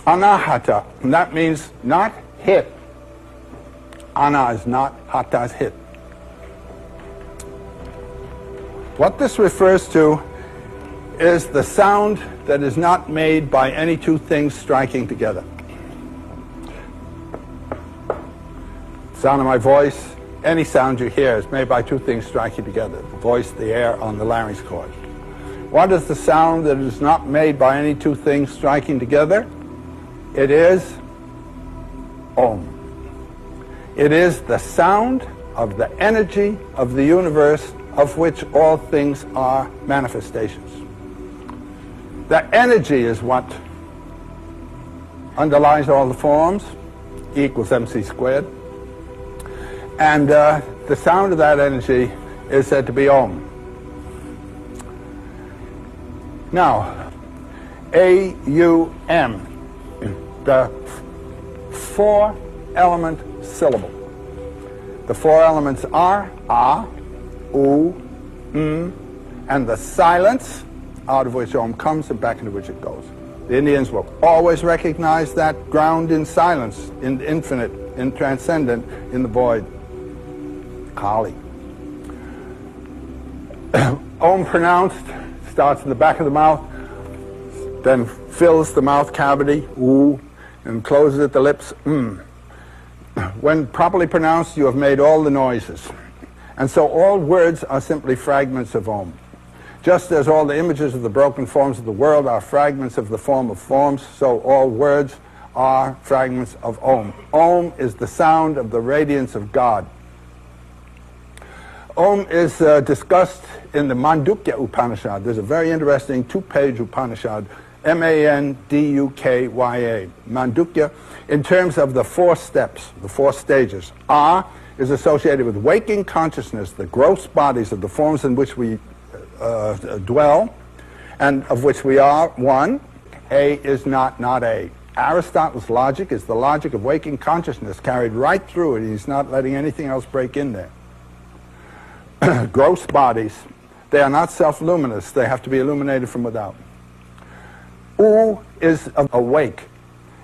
Anahata, and that means not hit. Ana is not, hata is hit. What this refers to is the sound that is not made by any two things striking together. Sound of my voice, any sound you hear is made by two things striking together, the voice, the air on the larynx cord. What is the sound that is not made by any two things striking together? It is Om. It is the sound of the energy of the universe of which all things are manifestations. The energy is what underlies all the forms, E equals mc squared. And the sound of that energy is said to be Om. Now, AUM, the four-element syllable. The four elements are A, U, and the silence out of which Om comes and back into which it goes. The Indians will always recognize that ground in silence, in the infinite, in transcendent, in the void. Kali. Om pronounced starts in the back of the mouth, then fills the mouth cavity, U, and closes at the lips, When properly pronounced, you have made all the noises. And so all words are simply fragments of Om. Just as all the images of the broken forms of the world are fragments of the form of forms, so all words are fragments of Om. Om is the sound of the radiance of God. Om is discussed in the Mandukya Upanishad. There's a very interesting two-page Upanishad, Mandukya, Mandukya, in terms of the four steps, the four stages. A is associated with waking consciousness, the gross bodies of the forms in which we dwell, and of which we are one. A is not A. Aristotle's logic is the logic of waking consciousness carried right through it. He's not letting anything else break in there. Gross bodies, they are not self-luminous. They have to be illuminated from without. U is awake,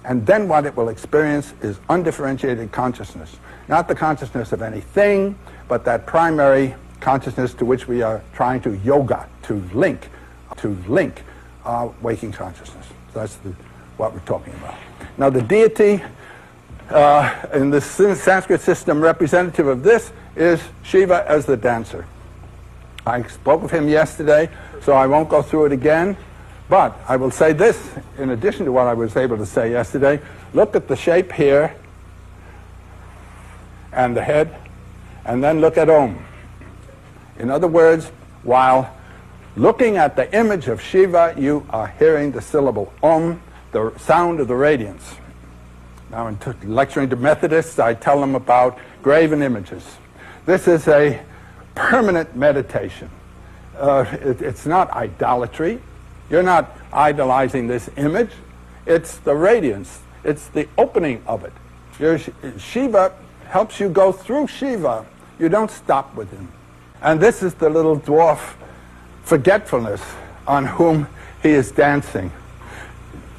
and then what it will experience is undifferentiated consciousness. Not the consciousness of anything, but that primary consciousness to which we are trying to yoga, to link our waking consciousness. So that's what we're talking about. Now the deity in the Sanskrit system representative of this is Shiva as the dancer. I spoke of him yesterday, so I won't go through it again, but I will say this in addition to what I was able to say yesterday. Look at the shape here and the head, and then look at Om. In other words, while looking at the image of Shiva, you are hearing the syllable Om, the sound of the radiance. Now, in lecturing to Methodists, I tell them about graven images. This is a permanent meditation. It's not idolatry. You're not idolizing this image. It's the radiance. It's the opening of it. Shiva helps you go through Shiva. You don't stop with him. And this is the little dwarf forgetfulness on whom he is dancing.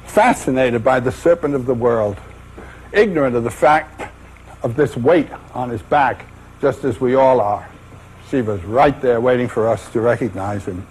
Fascinated by the serpent of the world, ignorant of the fact of this weight on his back, just as we all are. Shiva's right there waiting for us to recognize him.